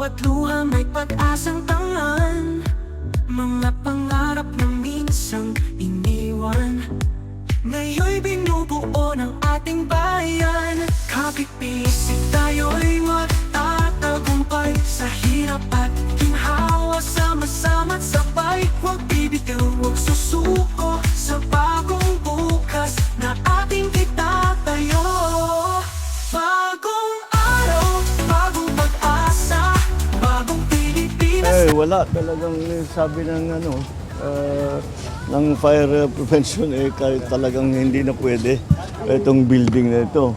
bawat luha may pag-asang tangan, mga pangarap na minsang iniwan, ngayon'y binubuo ng ating bayan. Kapit-pisik tayo'y magtatagumpay sa hirap at ginhawa, sama-sama't sabay. Huwag bibitaw, huwag susuko sa bagong bukas na ating itatayo. Bagong araw, bagong pag-asa, bagong Pilipinas. Wala talagang sabi ng fire prevention kahit talagang hindi na pwede itong building na ito.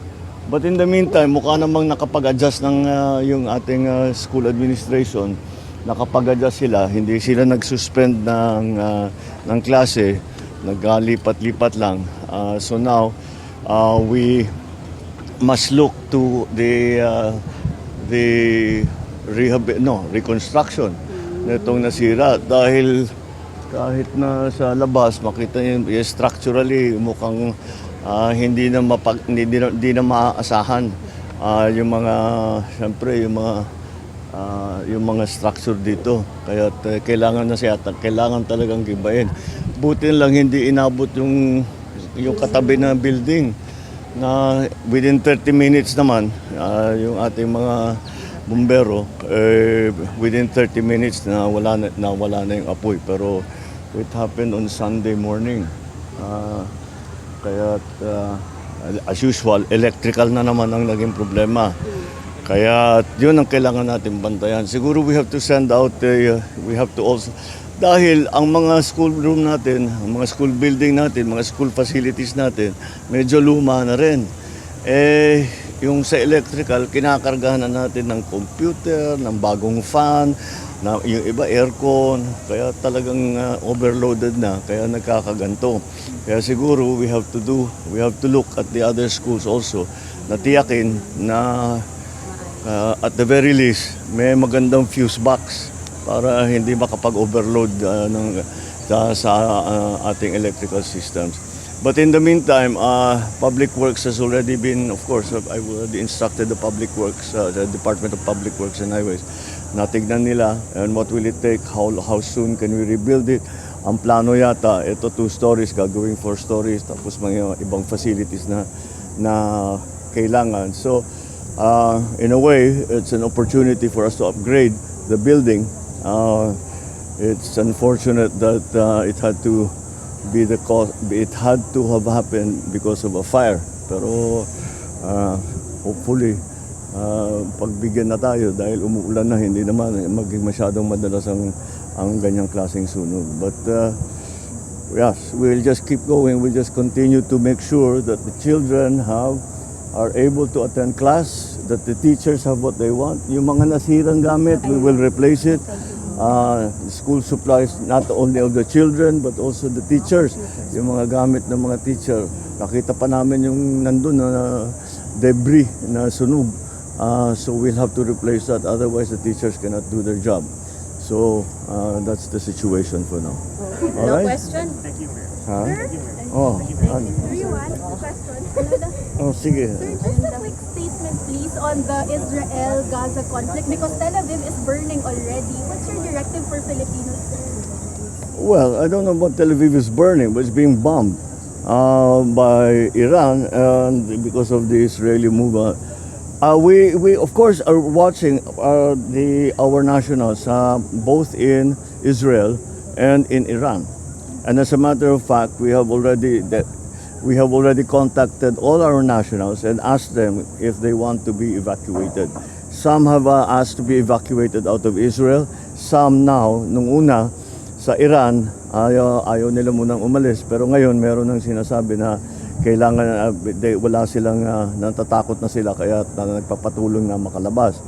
But in the meantime, mukha namang nakapag-adjust ng yung ating school administration. Nakapag-adjust sila, hindi sila nag-suspend ng klase, naglipat-lipat lang. So now, we must look to the reconstruction nitong nasira, dahil kahit na sa labas makita niyo structurally mukhang hindi na maaasahan yung mga, siyempre yung mga structure dito, kaya kailangan talagang gibahin. Buti lang hindi inabot yung katabi na building, na within 30 minutes naman yung ating mga bumbero, within 30 minutes na wala na yung apoy. Pero it happened on Sunday morning. Kaya as usual, electrical na naman ang naging problema. Kaya yun ang kailangan natin bantayan. Siguro we have to send out, we have to also, dahil ang mga school room natin, ang mga school building natin, mga school facilities natin, medyo luma na rin. Yung sa electrical, kinakargahan na natin ng computer, ng bagong fan, yung iba aircon, kaya talagang overloaded na, kaya nagkakaganto. Kaya siguro we have to look at the other schools also, na tiyakin na at the very least may magandang fuse box para hindi makapag-overload sa ating electrical systems. But in the meantime, Public Works has already been, of course, I already instructed the Public Works, the Department of Public Works and Highways, natignan nila and what will it take, how soon can we rebuild it. Ang plano yata, ito 2 stories, gagawing 4 stories, tapos mga ibang facilities na kailangan. So, in a way, it's an opportunity for us to upgrade the building. It's unfortunate that it had to have happened because of a fire. Pero hopefully, pagbigyan na tayo dahil umuulan na, hindi naman maging masyadong madalas ang ganyang klaseng sunog. But yes, we'll just keep going. We'll just continue to make sure that the children are able to attend class, that the teachers have what they want. Yung mga nasirang gamit, we will replace it. School supplies, not only of the children, but also the teachers. Yung mga gamit ng mga teacher. Nakita pa namin yung nandun na debris na sunog. So we'll have to replace that, otherwise the teachers cannot do their job. So that's the situation for now. All No right? question? Thank you, Mayor. Huh? Oh, oh, sige. Sir, just a quick statement please on the Israel-Gaza conflict, because Tel Aviv is burning already. What's your directive for Filipinos, sir? Well, I don't know about Tel Aviv is burning, but it's being bombed by Iran, and because of the Israeli move. We of course are watching our nationals both in Israel and in Iran, and as a matter of fact, we have already contacted all our nationals and asked them if they want to be evacuated. Some have asked to be evacuated out of Israel. Some now, nung una sa Iran, ayaw nila munang umalis, pero ngayon meron nang sinasabi na kailangan, wala silang, natatakot na sila, kaya nagpapatulong na makalabas.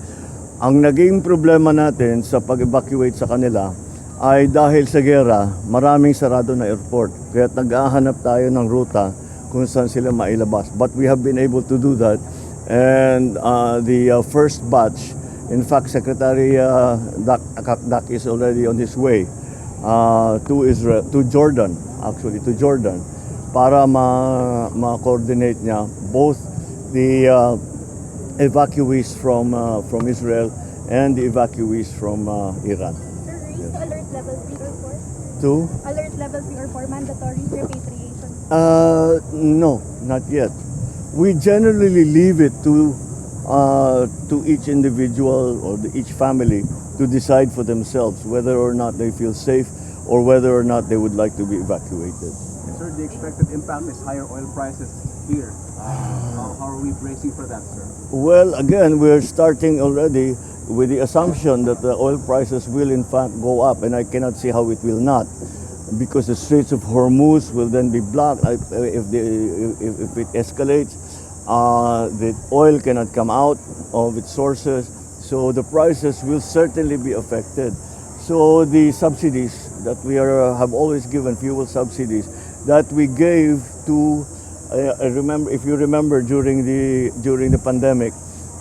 Ang naging problema natin sa pag-evacuate sa kanila ay dahil sa gera, maraming sarado na airport. Kaya nag-ahanap tayo ng ruta kung saan sila mailabas. But we have been able to do that. And the first batch, in fact, Secretary Dak is already on his way to Jordan, para ma-coordinate niya both the evacuees from Israel and the evacuees from Iran. Sir, raise to alert level 3 or 4? Two? Alert level 3 or 4, mandatory repatriation. No, not yet. We generally leave it to each individual or each family to decide for themselves whether or not they feel safe or whether or not they would like to be evacuated. Sir, the expected impact is higher oil prices here. How are we bracing for that, sir? Well, again, we're starting already with the assumption that the oil prices will in fact go up, and I cannot see how it will not, because the Straits of Hormuz will then be blocked if it escalates. The oil cannot come out of its sources, so the prices will certainly be affected. So the subsidies that we have always given, fuel subsidies, that we gave to, if you remember during the pandemic,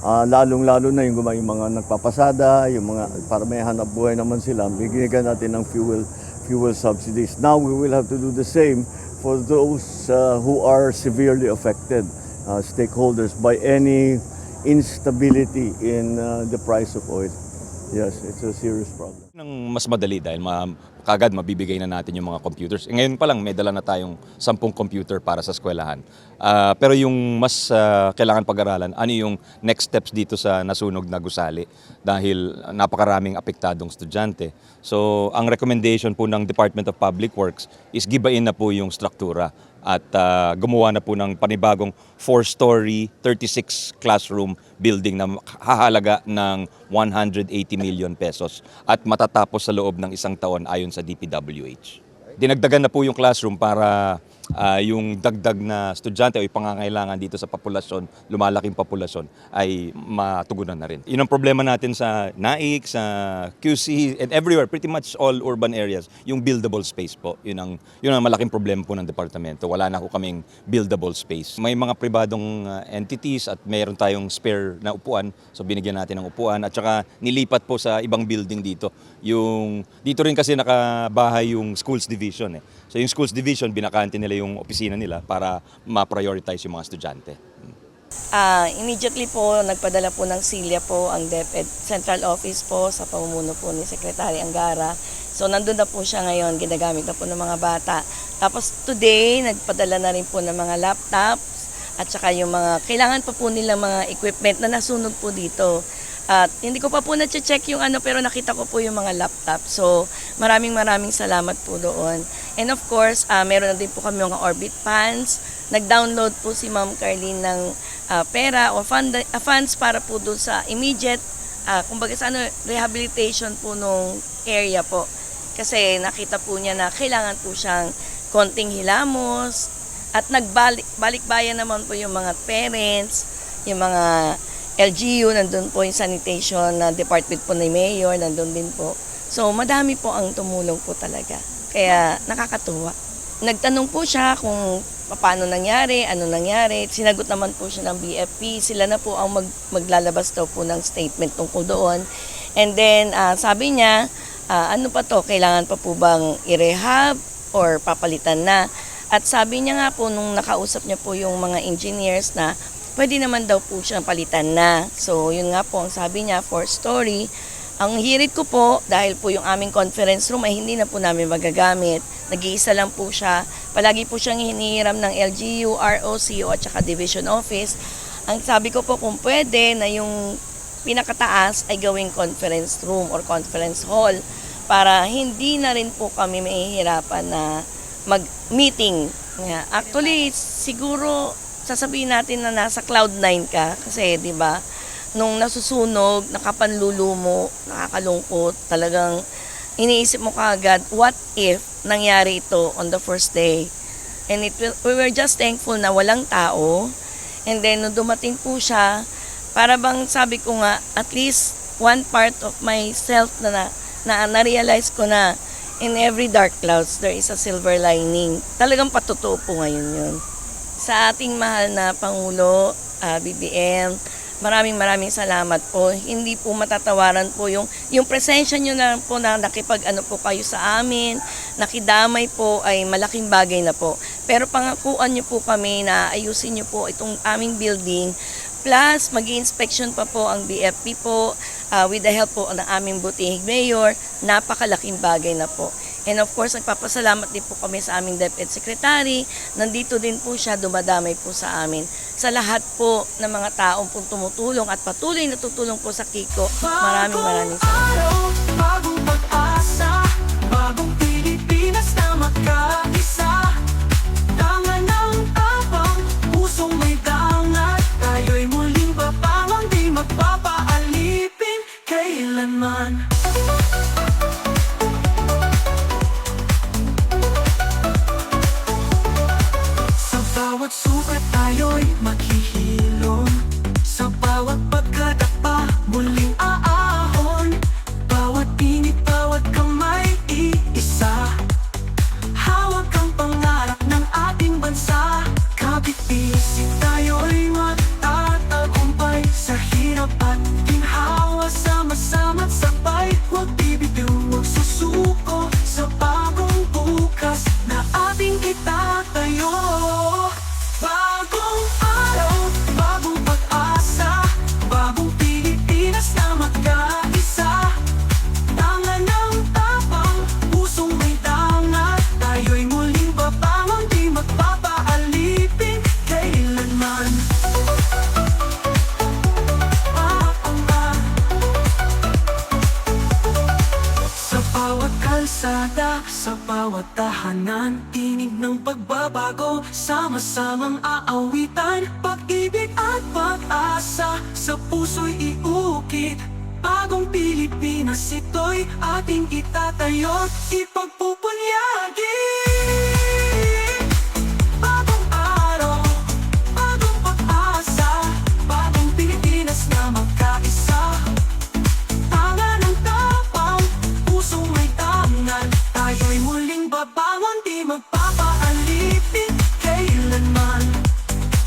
lalong-lalo na yung mga nagpapasada, yung mga para may hanap buhay naman sila, bigyan natin ng fuel subsidies. Now we will have to do the same for those who are severely affected, stakeholders, by any instability in the price of oil. Yes, it's a serious problem. Nang mas madali dahil kagad mabibigay na natin yung mga computers. Ngayon pa lang may dala na tayong 10 computer para sa eskwelahan. Pero yung mas kailangan pag-aralan, ano yung next steps dito sa nasunog na gusali dahil napakaraming apektadong estudyante. So ang recommendation po ng Department of Public Works is gibain na po yung struktura at gumawa na po ng panibagong 4-story, 36 classroom building na hahalaga ng 180 million pesos at matatapos sa loob ng 1 taon ayon sa DPWH. Dinagdagan na po yung classroom para yung dagdag na estudyante o yung pangangailangan dito sa populasyon, lumalaking populasyon, ay matugunan na rin. Yun ang problema natin sa NAIC, sa QC, and everywhere, pretty much all urban areas, yung buildable space po. Yun ang malaking problema po ng departamento. Wala na po kaming buildable space. May mga pribadong entities at mayroon tayong spare na upuan, so binigyan natin ng upuan at saka nilipat po sa ibang building dito. Dito rin kasi nakabahay yung schools division. So yung schools division, binakante nila yung opisina nila para ma-prioritize yung mga estudyante. Immediately po, nagpadala po ng silya po ang DepEd Central Office po sa pamumuno po ni Secretary Angara. So nandun na po siya ngayon, ginagamit na po ng mga bata. Tapos today, nagpadala na rin po ng mga laptops at saka yung mga, kailangan pa po nilang mga equipment na nasunog po dito. At hindi ko pa po na-check yung pero nakita ko po yung mga laptop. So maraming salamat po doon. And of course, meron na din po kami mga orbit funds. Nag-download po si Ma'am Carlene ng pera o funds para po doon sa immediate, kumbaga sa rehabilitation po nung area po. Kasi nakita po niya na kailangan po siyang konting hilamos. At balik-bayan naman po yung mga parents, yung mga LGU, nandun po yung sanitation na department po ni Mayor, nandun din po. So madami po ang tumulong po talaga. Kaya nakakatuwa. Nagtanong po siya kung paano nangyari, ano nangyari. Sinagot naman po siya ng BFP. Sila na po ang maglalabas daw po ng statement tungkol doon. And then sabi niya, ano pa to, kailangan pa po bang i-rehab or papalitan na? At sabi niya nga po nung nakausap niya po yung mga engineers na pwede naman daw po siyang palitan na. So, yun nga po ang sabi niya, 4-story. Ang hirit ko po, dahil po yung aming conference room ay hindi na po namin magagamit. Nag-iisa lang po siya. Palagi po siyang hinihiram ng LGU, ROCO at saka Division Office. Ang sabi ko po kung pwede na yung pinakataas ay gawing conference room or conference hall para hindi na rin po kami mahihirapan na mag-meeting. Actually, siguro sasabihin natin na nasa cloud 9 ka kasi 'di ba nung nasusunog, nakapanlulo mo, nakakalungkot, talagang iniisip mo kaagad what if nangyari ito on the first day. And we were just thankful na walang tao. And then nung dumating po siya, para bang sabi ko nga at least one part of myself na-realize ko na in every dark clouds there is a silver lining. Talagang patotoo po ngayon yun. Sa ating mahal na Pangulo, BBM, maraming salamat po. Hindi po matatawaran po yung presensya nyo na po na nakipag-ano po kayo sa amin, nakidamay po ay malaking bagay na po. Pero pangakuan nyo po kami na ayusin nyo po itong aming building Plus, mag-inspection pa po ang BFP po with the help po ng aming butihig mayor. Napakalaking bagay na po. And of course, nagpapasalamat din po kami sa aming DepEd Secretary. Nandito din po siya, dumadamay po sa amin. Sa lahat po ng mga taong po tumutulong at patuloy na tutulong po sa Kiko. Maraming Bagong salamat. araw, bagong pag-asa, bagong Pilipinas na magkaisa. Dangan ng tapang, pusong may dangat. Tayo'y muling babangon, di magpapaalipin kailanman. Sa bawat sukat tayo'y maghihilom. Sa bawat pagkadapa, muling aahon. Bawat init, bawat kamay, iisa. Hawak ang pangarap ng ating bansa. Kabit-bisig tayo'y magtatagumpay. Sa hirap at ginhawa, sama-sama't sabay. Huwag bibitiw, huwag susuko sa bagong bukas na ating itatayo. Bagong araw, bagong pag-asa, bagong Pilipinas na magkaisa. Tangan ng tapang, pusong may dangat. Tayo'y muling babangon, di magpapaalipin kailanman. Sa bawat kalsada, sa bawat tahanan, tinig ng pagbabago, sama-samang aawitan. Pag-ibig at pag-asa, sa puso'y iukit. Bagong Pilipinas, ito'y ating itatayo't ipagpupunyagi. Bagong araw, bagong pag-asa, bagong Pilipinas na magkaisa. Tangan ng tapang, pusong may tangan. Tayo'y muling babangon, di magpapaalipin kailanman.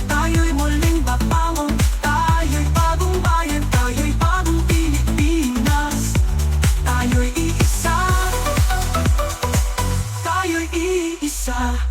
Tayo'y muling babangon, tayo'y bagong bayan, tayo'y bagong Pilipinas. Tayo'y iisa, tayo'y iisa.